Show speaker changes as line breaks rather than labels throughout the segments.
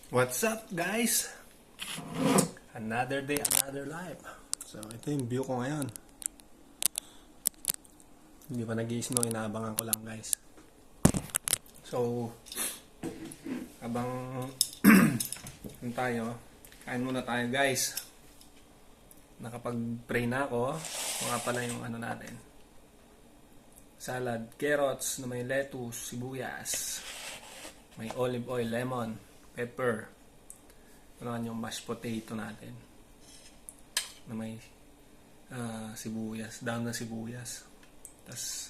What's up guys? Another day, another life. So ito yung view ko ngayon. Hindi pa nag-i-snow, inaabangan ko lang guys. So habang tayo, kain muna tayo guys. Nakapag-pray na ako. Mga pala yung ano natin. Salad, carrots na may lettuce, sibuyas. May olive oil, lemon, pepper. Ano yung mashed potato natin na may sibuyas, dahon na sibuyas. Tapos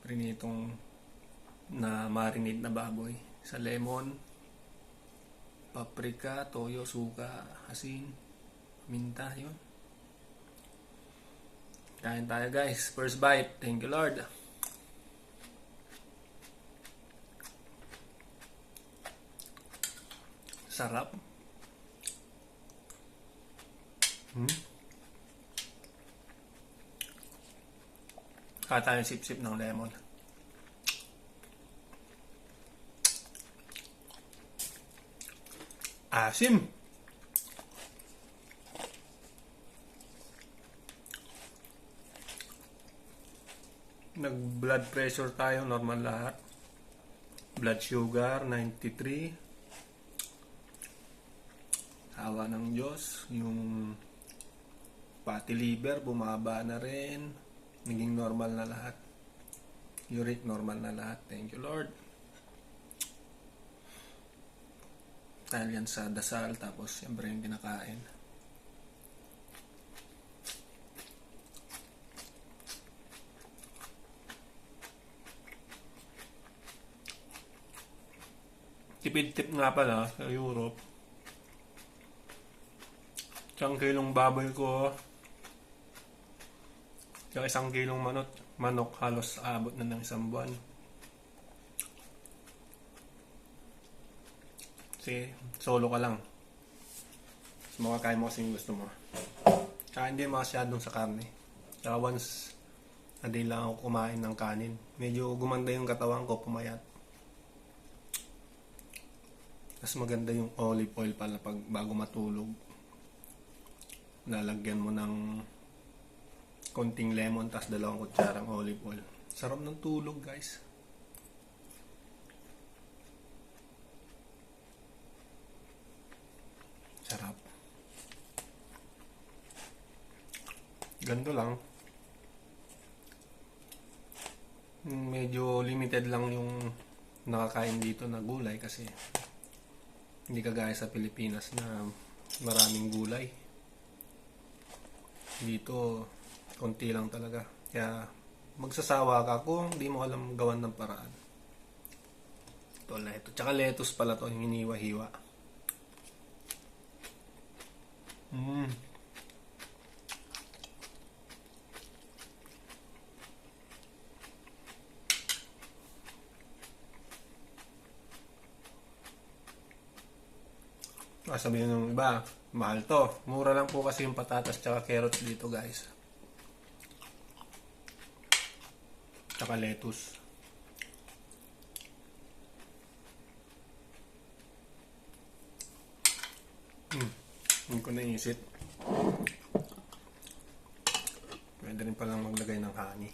prinitong na marinade na baboy sa lemon, paprika, toyo, suka, asin, minta, yun. Kain tayo guys. First bite. Thank you Lord. Sarap. Kaya tayo sip-sip ng lemon. Asim. Nag-blood pressure tayo, normal lahat. Blood sugar, 93. Awa ng Diyos. Yung fatty liver, bumaba na rin. Naging normal na lahat. Uric, normal na lahat. Thank you Lord. Dahil yan sa dasal, tapos siyempre yung kinakain. Tipid-tip nga pala sa Europe. Isang kilong baboy ko, yung isang kilong manok halos abot na ng isang buwan. Kasi solo ka lang. So, makakain mo kasi yung gusto mo. Tsaka hindi masyadong sa karne. Tsaka once a day lang ako kumain ng kanin. Medyo gumanda yung katawan ko, pumayat. Mas maganda yung olive oil pala pag bago matulog. Lalagyan mo ng konting lemon tas 2 kutsarang olive oil. Sarap ng tulog guys. Sarap. Ganito lang. Medyo limited lang yung nakakain dito na gulay kasi hindi kagaya sa Pilipinas na maraming gulay. Dito konti lang talaga. Kaya magsasawa ka kung hindi mo alam gawan ng paraan. Ito lettuce. Tsaka lettuce pala to, yung hiniwa-hiwa. Sabihin ng iba, mahal to. Mura lang po kasi yung patatas tsaka carrots dito guys. Tsaka lettuce. Hindi ko naisip. Pwede rin palang maglagay ng honey.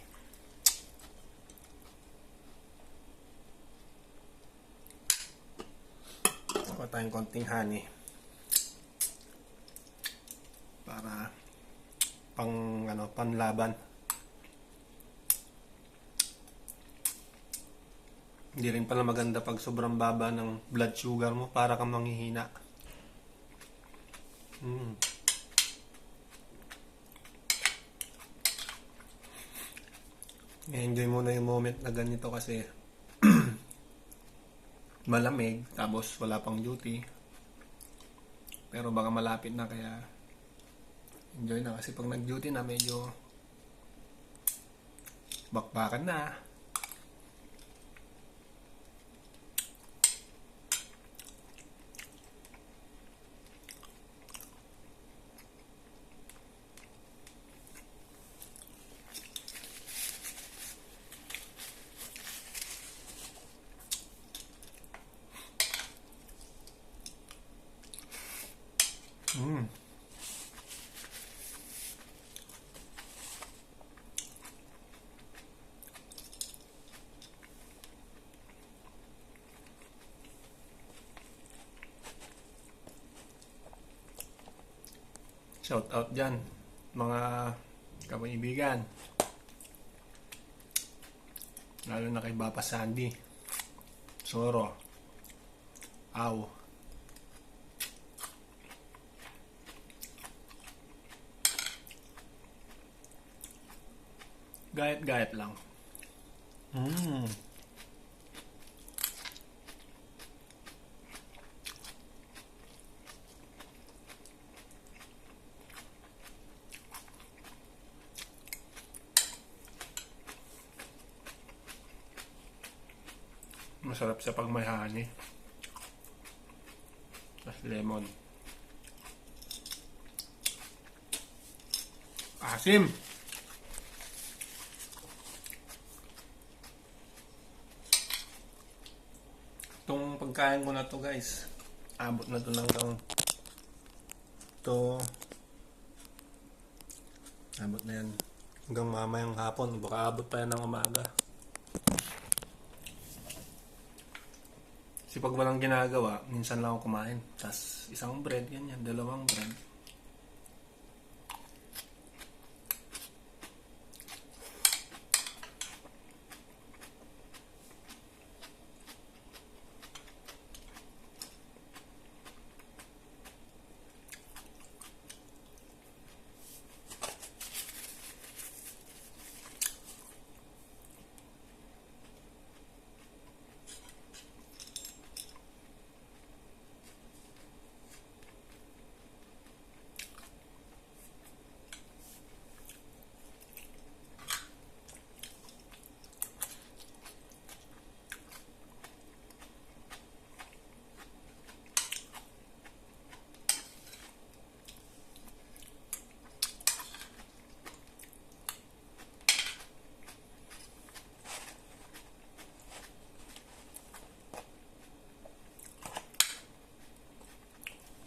Saka tayong konting honey. Para panlaban. Hindi rin pala maganda pag sobrang baba ng blood sugar mo, para kang manghihina. Enjoy mo na yung moment na ganito kasi malamig, tapos wala pang duty. Pero baka malapit na, kaya enjoy na kasi pag nag-duty na medyo bakbakan na. Mm. Shout out dyan, mga kaibigan. Lalo na kay Papa Sandy, Soro, Aw. Gayat-gayat lang. Mm. Masarap sa pag may honey. Tapos lemon. Asim! Itong pagkain ko na to guys, abot na to ng to abot na yan hanggang mamayang hapon, baka abot pa yan ng umaga. Kasi pag walang ginagawa, minsan lang ako kumain, tas isang bread, ganyan, dalawang bread.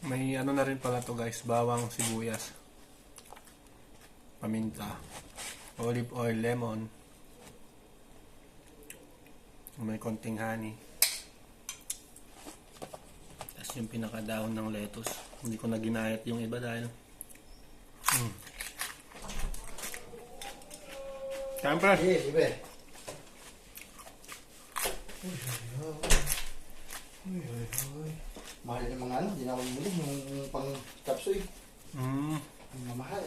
May ano na rin pala to guys, bawang, sibuyas, paminta, olive oil, lemon, may konting honey. Tapos yung pinakadahon ng lettuce, hindi ko na ginayat yung iba dahil Siyempre.
Yes, ibe. Mahal yung mga ano, hindi na ako bumili yung pang chapsuy. Ang mamahal.